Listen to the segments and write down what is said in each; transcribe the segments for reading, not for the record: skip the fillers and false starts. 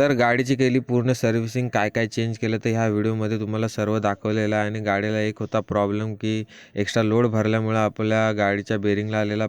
तर गाडीची केली पूर्ण सर्व्हिसिंग, काय काय चेंज केलं तर ह्या व्हिडिओमध्ये तुम्हाला सर्व दाखवलेलं आहे. आणि गाडीला एक होता प्रॉब्लेम की एक्स्ट्रा लोड भरल्यामुळं आपल्या गाडीच्या बेरिंगला आलेला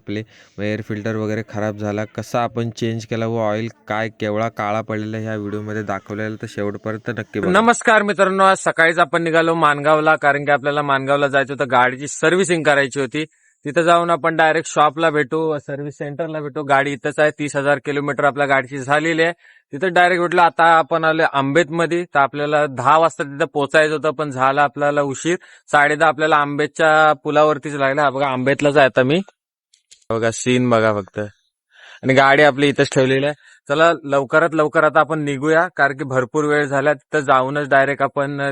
एअर फिल्टर वगैरे खराब झाला. कसा आपण चेंज केला व ऑइल काय केवढा काळा पडलेला ह्या व्हिडिओमध्ये दाखवलेलं, तर शेवटपर्यंत नक्की बघा. नमस्कार मित्रांनो, आज सकाळीच आपण निघालो मानगावला, कारण की आपल्याला मानगावला जायचं होतं, गाडीची सर्व्हिसिंग करायची होती. तिथं जाऊन आपण डायरेक्ट शॉपला भेटू, सर्व्हिस सेंटरला भेटू. गाडी इथंच आहे, 30,000 किलोमीटर आपल्या गाडीची झालेली आहे. तिथं डायरेक्ट भेटलं. आता आपण आलो आंबेतमध्ये, तर आपल्याला 10 वाजता तिथं पोहोचायचं होतं, पण झाला आपल्याला उशीर. 10:30 आपल्याला आंबेच्या पुलावरतीच लागला. बघा आंबेतलाच आहे आता मी. बघा सीन बघा फक्त, आणि गाडी आपली इथंच ठेवलेली आहे. चला लवकरात लवकर आता आपण निघूया, कारण की भरपूर वेळ झाला. तिथं जाऊनच डायरेक्ट आपण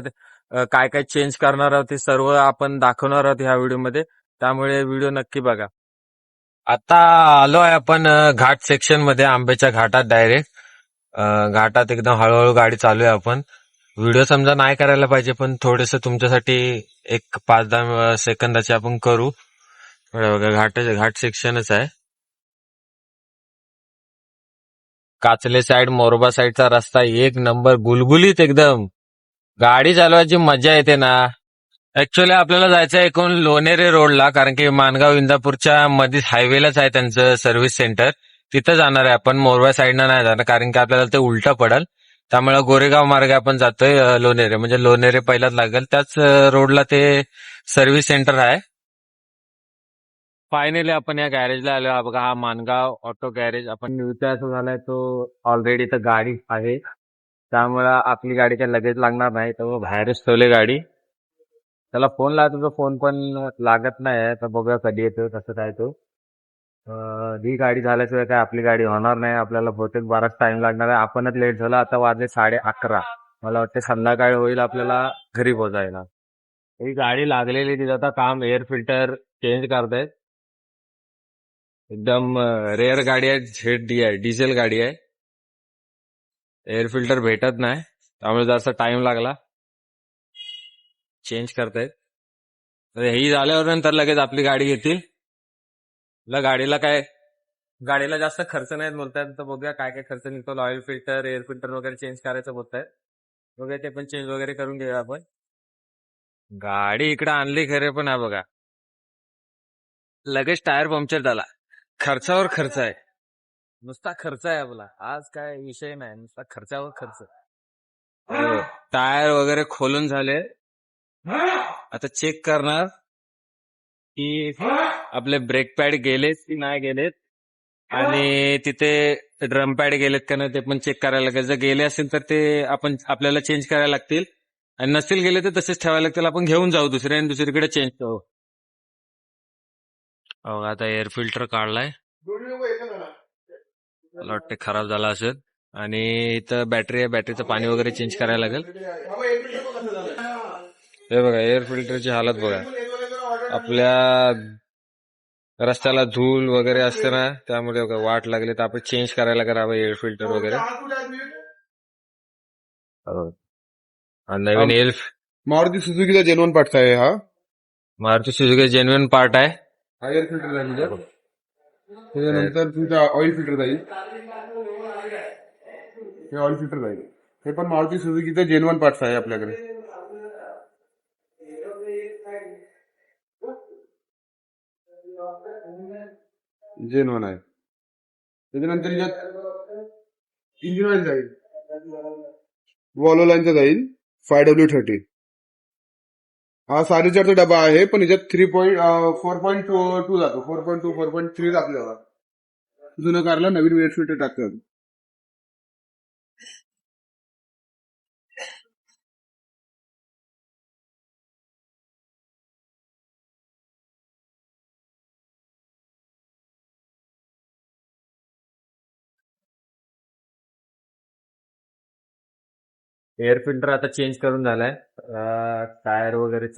काय काय चेंज करणार आहोत ते सर्व आपण दाखवणार आहोत ह्या व्हिडिओमध्ये. त्यामुळे व्हिडिओ नक्की बघा. आता आलो आहे आपण घाट सेक्शन मध्ये, आंब्याच्या घाटात डायरेक्ट. घाटात एकदम हळूहळू गाडी चालू आहे. आपण व्हिडिओ समजा नाही करायला पाहिजे, पण थोडेस तुमच्यासाठी एक 5-10 सेकंदाचे आपण करू. बघा घाट सेक्शनच आहे. काचले साईड, मोरबा साईडचा रस्ता एक नंबर, गुलगुलीत एकदम. गाडी चालवायची मजा येते ना. ऍक्च्युअली आपल्याला जायचं आहे एकूण लोणेरे रोडला, कारण की मानगाव इंदापूरच्या मध्ये हायवेलाच आहे त्यांचं सर्व्हिस सेंटर. तिथं जाणार आहे आपण. मोरबा साईडनं नाही जाणार, कारण की आपल्याला ते उलटं पडल. त्यामुळे गोरेगाव मार्गे आपण जातोय लोणेरे, म्हणजे लोणेरे पहिलाच लागेल. त्याच रोडला ते सर्व्हिस सेंटर आहे. फायनली आपण या गॅरेजला आलो. हा बघा, हा मानगाव ऑटो गॅरेज. आपण निघतोय असं झालाय, तो ऑलरेडी इथं गाडी आहे, त्यामुळं आपली गाडी काही लगेच लागणार नाही. तर बाहेरच ठेवले गाडी. त्याला फोन लावतो, तो फोन पण लागत नाही. तर बघूया कधी येतो, कसं काय तो. ही गाडी झाल्याशिवाय काय आपली गाडी होणार नाही. आपल्याला बहुतेक बराच टाइम लागणार आहे. आपणच लेट झाला. आता वाजले 11:30. मला वाटते संध्याकाळी होईल आपल्याला घरी पोहोचायला. ही गाडी लागलेली, तिथं आता काम एअर फिल्टर चेंज करतायत. एकदम रेअर गाडी आहे, ZD आहे, डिझेल गाडी आहे. एअर फिल्टर भेटत नाही, त्यामुळे जरासा टाइम लागला. चेंज करतायत. तर ही झाल्यावर नंतर लगेच आपली गाडी घेतील. गाडीला जास्त खर्च नाही बोलतायत. तर बघूया काय काय खर्च निघतो. ऑइल फिल्टर, एअर फिल्टर वगैरे चेंज करायचं बोलतायत. बघूया ते पण चेंज वगैरे करून घेऊया आपण. गाडी इकडे आणली खरे, पण हा बघा लगेच टायर पंक्चर झाला. खर्चावर खर्च आहे, नुसता खर्च आहे आपला. आज काय विषय नाही, नुसता खर्चावर खर्च. टायर वगैरे खोलून झाले. आता चेक करणार की आपले ब्रेक पॅड गेलेत की नाही गेलेत, आणि तिथे ड्रम पॅड गेलेत का नाही ते पण चेक करायला लागेल. जर गेले असेल तर ते आपल्याला चेंज करायला लागतील, आणि नसेल गेले तर तसेच ठेवायला लागतील. आपण घेऊन जाऊ आणि दुसरीकडे चेंज करू. आता एअर फिल्टर काढलाय, मला वाटतं खराब झाला असेल. आणि इथं बॅटरी आहे, बॅटरीचं पाणी वगैरे चेंज करायला लागेल. हे बघा एअर फिल्टरची हालत बघा. आपल्या रस्त्याला धूळ वगैरे असते ना, त्यामुळे वाट लागली तर आपण चेंज करायला करावं एअर फिल्टर वगैरे. नवीन एअर मारुती सुझुकीचा जेन्युइन पार्ट आहे हा. मारुती सुझुकी जेन्युइन पार्ट आहे. हा एअर फिल्टर आहे. त्याच्यानंतर तुमचा ऑइल फिल्टर जाईल. हे ऑइल फिल्टर जाईल. हे पण मारुती सुझुकीचा जेन्युइन पार्ट आहे आपल्याकडे. जेन्युइन आहे. त्याच्यानंतर याच्यात इंजिन ऑइल जाईल, वॉल्वो लाईनचा जाईल 5W30. हा 4.5चा डबा आहे, पण याच्यात 4.2 जातो. 4.2 4.3 आपल्याला जुन्या कारला नवीन एअर फिल्टर टाकतात. एअर फिल्टर आता चेंज करून झालाय. टायर वगैरेच,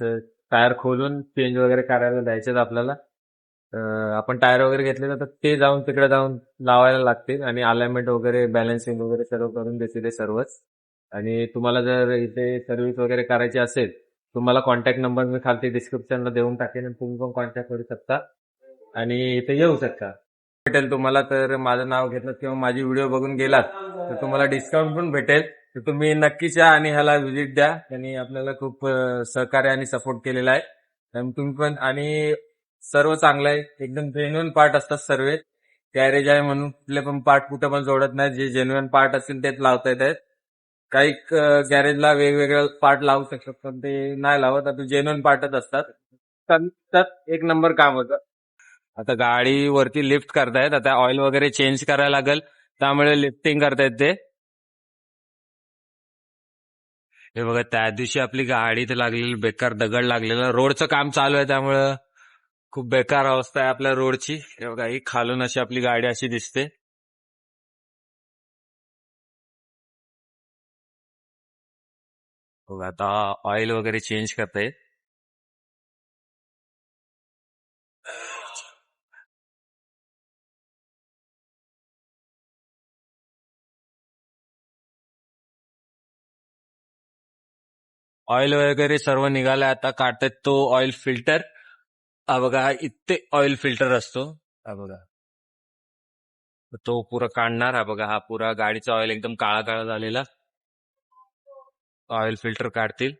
टायर खोलून चेंज वगैरे करायला द्यायचे आपल्याला. आपण टायर वगैरे घेतले तर ते जाऊन तिकडे जाऊन लावायला लागतील, आणि अलाइनमेंट वगैरे, बॅलन्सिंग वगैरे सर्व करून देतील सर्वच. आणि तुम्हाला जर इथे सर्व्हिस वगैरे करायची असेल, तुम्हाला कॉन्टॅक्ट नंबर मी खालती डिस्क्रिप्शनला देऊन टाकेन, तुम्ही पण कॉन्टॅक्ट करू शकता आणि इथे येऊ शकता. भेटेल तुम्हाला, तर माझं नाव घेतलं किंवा माझी व्हिडिओ बघून गेलात तर तुम्हाला डिस्काउंट पण भेटेल. तर तुम्ही नक्कीच या आणि ह्याला व्हिजिट द्या. त्यांनी आपल्याला खूप सहकार्य आणि सपोर्ट केलेला आहे. आणि तुम्ही पण, आणि सर्व चांगलं आहे, एकदम जेन्युइन पार्ट असतात सर्व. गॅरेज आहे म्हणून कुठले पण पार्ट कुठे पण जोडत नाही, जे जेन्युइन पार्ट असतील तेच लावता येतात. काही गॅरेजला वेगवेगळे पार्ट लावू शकतात पण ते नाही लावत, आता जेन्युइन पार्टच असतात. त्यात एक नंबर काम होतं. आता गाडी वरती लिफ्ट करतायत, आता ऑइल वगैरे चेंज करायला लागेल, त्यामुळे लिफ्टिंग करतायत ते. हे बघा, त्या दिवशी आपली गाडीत लागलेली बेकार दगड लागलेला, रोडचं काम चालू आहे त्यामुळं खूप बेकार अवस्था आहे आपल्या रोडची. हे बघा, ही खालून अशी आपली गाडी अशी दिसते. बघा, आता ऑइल वगैरे चेंज करतायत. ऑइल वगैरे सर्व निघालंय, आता काढतायत तो ऑइल फिल्टर. हा बघा, इथे ऑइल फिल्टर असतो. हा बघा, तो पुरा काढणार. हा बघा, हा पुरा गाडीचा ऑइल एकदम काळा काळा झालेला ऑइल फिल्टर काढतील.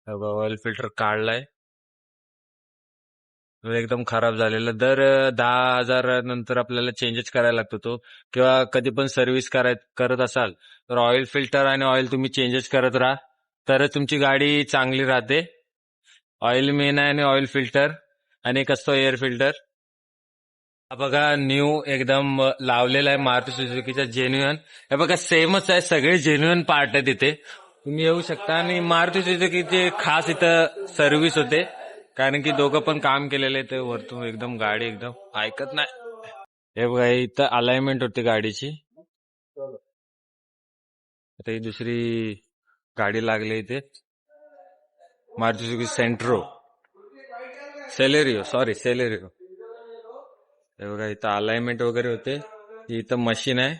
हा बघा, ऑइल फिल्टर काढलाय. एकदम खराब झालेला. दर 10,000 नंतर आपल्याला चेंजेस करायला लागतो तो. किंवा कधी पण सर्व्हिस करत असाल तर ऑइल फिल्टर आणि ऑइल तुम्ही चेंजेस करत राहा, तरच तुमची गाडी चांगली राहते. ऑइल मेन आहे आणि ऑइल फिल्टर, आणि एक असतो एअर फिल्टर. हा बघा, न्यू एकदम लावलेला आहे मारुती सुझुकीचा, जेन्युइन. हे बघा, सेमच आहे, सगळे जेन्युइन पार्ट आहे तिथे. तुम्ही येऊ शकता. आणि मारुती सुझुकीचे खास इथं सर्व्हिस होते, कारण की दोघं पण काम केलेले ते वरतून एकदम गाडी एकदम ऐकत नाही. हे बघा, इथं अलाइनमेंट होती गाडीची. आता ही दुसरी गाडी लागली इथे, मारुती सुझुकी सेलेरिओ. हे बघा, इथं अलाइनमेंट वगैरे होते. इथं मशीन आहे. हे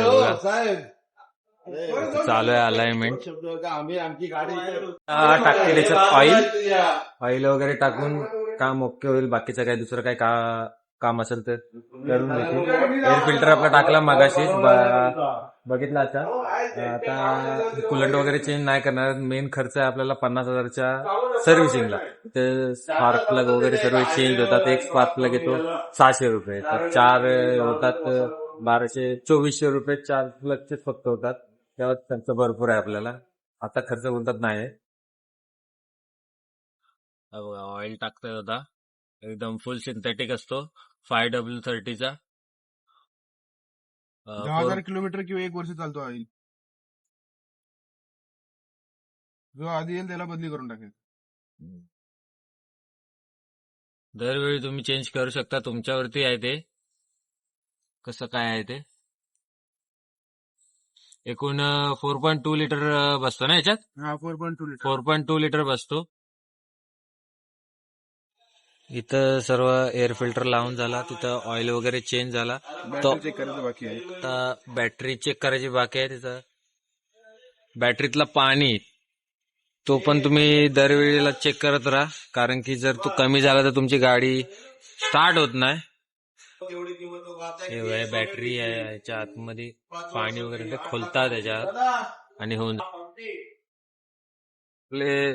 बघा, इथं चालू आहे अलाइनमेंट. टाकते त्याच्यात ऑइल वगैरे टाकून काम ओके होईल. बाकीचं काय दुसरं काय काम असेल तर करून देते. एअर फिल्टर आपला टाकला मगाशी, बघितला. आता कुलंट वगैरे चेंज नाही करणार. मेन खर्च आहे आपल्याला 50,000च्या सर्व्हिसिंगला. ते स्पार्क प्लग वगैरे सर्व चेंज होतात. एक स्पार्क प्लग येतो 600 रुपये, तर 4 होतात 1200, 2400 रुपये 4 प्लगचेच फक्त होतात. तेव्हा खर्च भरपूर आहे आपल्याला. आता खर्च बोलतात नाही. ऑइल टाकतोय होता, एकदम फुल सिंथेटिक असतो 5W30चा. 10,000 किलोमीटर किंवा 1 वर्ष चालतो ऑइल. जो आधी येईल त्याला बदली करून टाकेल. दरवेळी तुम्ही चेंज करू शकता, तुमच्यावरती आहे ते कसं काय आहे ते. एकूण 4.2 लिटर बसतो ना याच्यात. हा, 4.2 लिटर. 4.2 लिटर बसतो. इथं सर्व एअर फिल्टर लावून झाला, तिथं ऑइल वगैरे चेंज झाला. बॅटरी चेक करायचं बाकी आहे. आता बॅटरी चेक करायची बाकी आहे. तिथं बॅटरीतला पाणी, तो पण तुम्ही दरवेळेला चेक करत राहा, कारण की जर तो कमी झाला तर तुमची गाडी स्टार्ट होत नाही. हे बॅटरी आहे, याच्या आतमध्ये पाणी वगैरे ते खोलतात त्याच्यात आणि होऊन आपले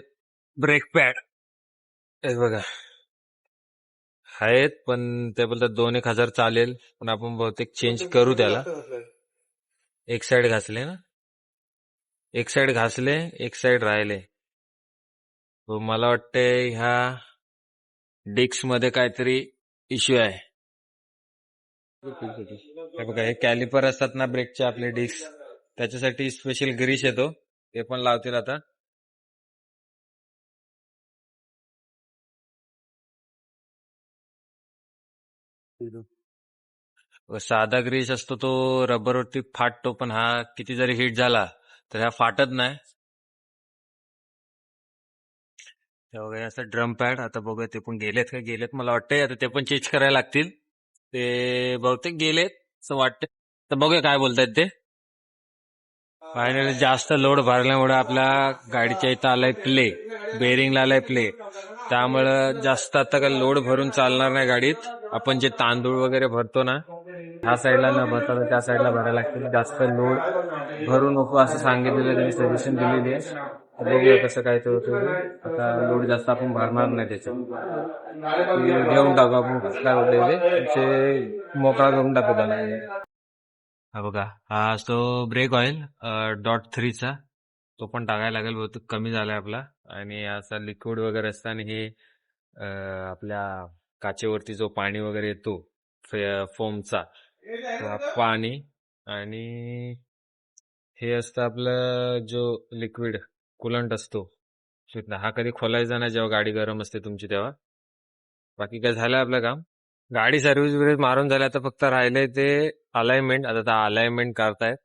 ब्रेक पॅड हे बघा आहेत, पण ते बोलतात 2-1 हजार चालेल, पण आपण बहुतेक चेंज करू त्याला. एक साइड घासले ना, एक साइड घासले, एक साइड राहिले. तो मला वाटते ह्या डिस्क मध्ये काहीतरी इश्यू आहे. हे बघा, हे कॅलिपर असतात ना ब्रेकचे आपले डिस्क, त्याच्यासाठी स्पेशल ग्रीस येतो, ते पण लावतील आता. साधा ग्रीस असतो तो रबरवरती फाटतो, पण हा किती जरी हिट झाला तर हा फाटत नाही. हे बघा, असं ड्रम पॅड, आता बघूया ते पण गेलेत का. गेलेत मला वाटतंय, आता ते पण चेंज करायला लागतील. ते बहुतेक गेलेत असं वाटतं, तर बघूया काय बोलतायत ते. फायनली जास्त लोड भरल्यामुळे आपल्या गाडीच्या इथं आलाय प्ले, बेरिंगला आलाय प्ले. त्यामुळं जास्त आता काही लोड भरून चालणार नाही गाडीत. आपण जे तांदूळ वगैरे भरतो ना, ह्या साईडला न भरता त्या साईडला भरायला लागतील. जास्त लोड भरू नको असं सांगितलेलं त्यांनी, सजेशन दिलेली आहे. बघूया कसं काय ते होतं. आता लोड जास्त आपण भरणार नाही त्याच्यात, घेऊन टाकू आपण. कसं काय होते ते मोकळा करून टाकू त्याला. हा बघा, हा असतो ब्रेक ऑइल .3चा. तो पण टाकायला लागेल, बहुतेक कमी झालाय आपला. आणि असा लिक्विड वगैरे असतं. आणि हे आपल्या काचेवरती जो पाणी वगैरे येतो फोमचा, तो पाणी. आणि हे असतं आपलं जो लिक्विड कुलंट असतो. हा कधी खोलायचा नाही जेव्हा गाडी गरम असते तुमची तेव्हा. बाकी काय झालं आपलं काम. गाडी सर्व्हिस बिर्व्हिस मारून झाली, आता फक्त राहिलंय ते अलाइनमेंट. आता अलाइनमेंट करतायत.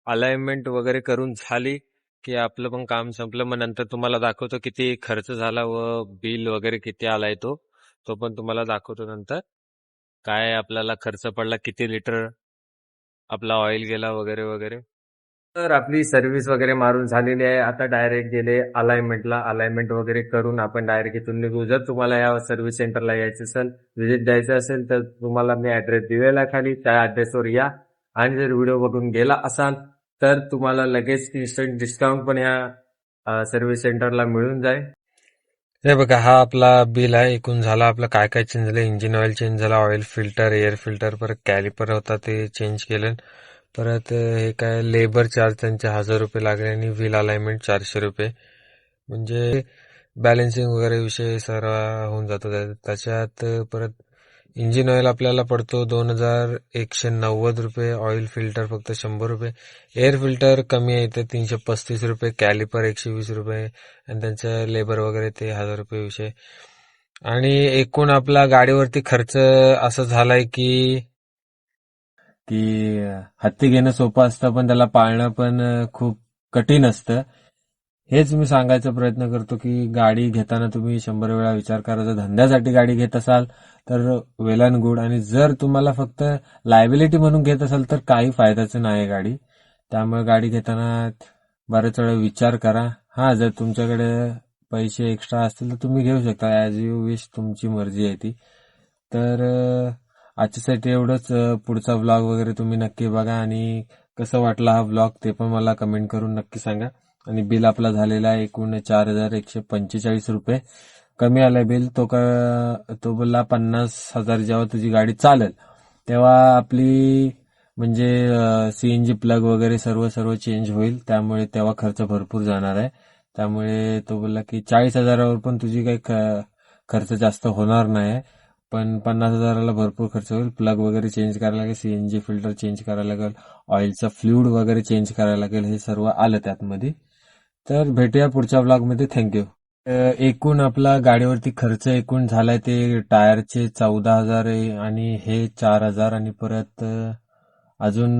अलाइनमेंट वगैरे करून झाली की आपलं पण काम संपलं. मग नंतर तुम्हाला दाखवतो किती खर्च झाला व बिल वगैरे किती आलाय तो पण तुम्हाला दाखवतो नंतर. काय आपल्याला खर्च पडला, किती लिटर आपला ऑइल गेला वगैरे वगैरे. तर आपली सर्व्हिस वगैरे मारून झालेली आहे. आता डायरेक्ट गेले अलाइनमेंटला. अलाइनमेंट वगैरे करून आपण डायरेक्ट इथून निघू. जर तुम्हाला या सर्व्हिस सेंटरला यायचं असेल, व्हिजिट द्यायचं असेल, तर तुम्हाला मी ऍड्रेस दिलेला आहे खाली. त्या ऍड्रेसवर या. आणि जर व्हिडिओ बघून गेला असाल तर तुम्हाला लगेच इन्स्टंट डिस्काउंट पण ह्या सर्व्हिस सेंटरला मिळून जाईल. हे बघा, हा आपला बिल आहे. एकूण झाला आपलं काय काय चेंज झालं. इंजिन ऑइल चेंज झाला, ऑइल फिल्टर, एअर फिल्टर, परत कॅलिपर होता ते चेंज केलं. परत हे काय लेबर चार्ज त्यांचे 1000 रुपये लागले. आणि व्हील अलाइनमेंट 400 रुपये. म्हणजे बॅलन्सिंग वगैरे विषय सर्व होऊन जातो त्याच्यात. परत इंजिन ऑइल आपल्याला पडतो 2190 रुपये. ऑइल फिल्टर फक्त 100 रुपये. एअर फिल्टर कमी आहे ते 335 रुपये. कॅलिपर 120 रुपये. आणि त्यांचं लेबर वगैरे ते 1000 रुपये विषय. आणि एकूण आपला गाडीवरती खर्च असं झालाय की हत्ती घेणं सोपं असतं, पण त्याला पाळणं पण खूप कठीण असतं. हेच मी सांगायचा प्रयत्न करतो की गाडी घेताना तुम्ही 100 वेळा विचार करा. जर धंद्यासाठी गाडी घेत असाल तर वेल अँड गुड. आणि जर तुम्हाला फक्त लायबिलिटी म्हणून घेत असाल तर काही फायद्याचं नाही गाडी. त्यामुळे गाडी घेताना बरेच वेळा विचार करा. हा, जर तुमच्याकडे पैसे एक्स्ट्रा असतील तर तुम्ही घेऊ शकता, ॲज यू विश, तुमची मर्जी आहे ती. तर आजच्यासाठी एवढंच. पुढचा व्लॉग वगैरे तुम्ही नक्की बघा. आणि कसं वाटला हा व्लॉग ते पण मला कमेंट करून नक्की सांगा. आणि बिल आपला झालेला आहे एकूण 4145 रुपये. कमी आलाय बिल. तो बोलला 50,000 जेव्हा तुझी गाडी चालेल तेव्हा आपली म्हणजे सीएनजी प्लग वगैरे सर्व चेंज होईल. त्यामुळे तेव्हा खर्च भरपूर जाणार आहे. त्यामुळे तो बोलला की 40,000वर पण तुझी काही खर्च जास्त होणार नाही. पण 50,000ला भरपूर खर्च होईल. प्लग वगैरे चेंज करायला लागेल, सीएनजी फिल्टर चेंज करायला लागेल, ऑइलचा फ्लुइड वगैरे चेंज करायला लागेल. हे सर्व आलं त्यातमध्ये. तर भेटूया पुढच्या ब्लॉगमध्ये. थँक्यू. एकूण आपला गाडीवरती खर्च एकूण झालाय ते टायरचे 14,000 आहे. आणि हे 4,000. आणि परत अजून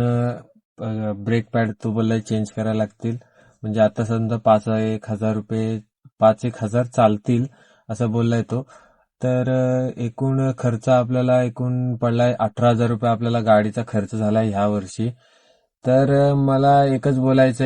ब्रेक पॅड तो बोललाय चेंज करायला लागतील. म्हणजे आता समजा 5,000 रुपये, 5,000 चालतील असं बोललाय तो. तर एकूण खर्च आपल्याला एकूण पडलाय 18,000 रुपये. आपल्याला गाडीचा खर्च झालाय ह्या वर्षी. तर मला एकच बोलायचंय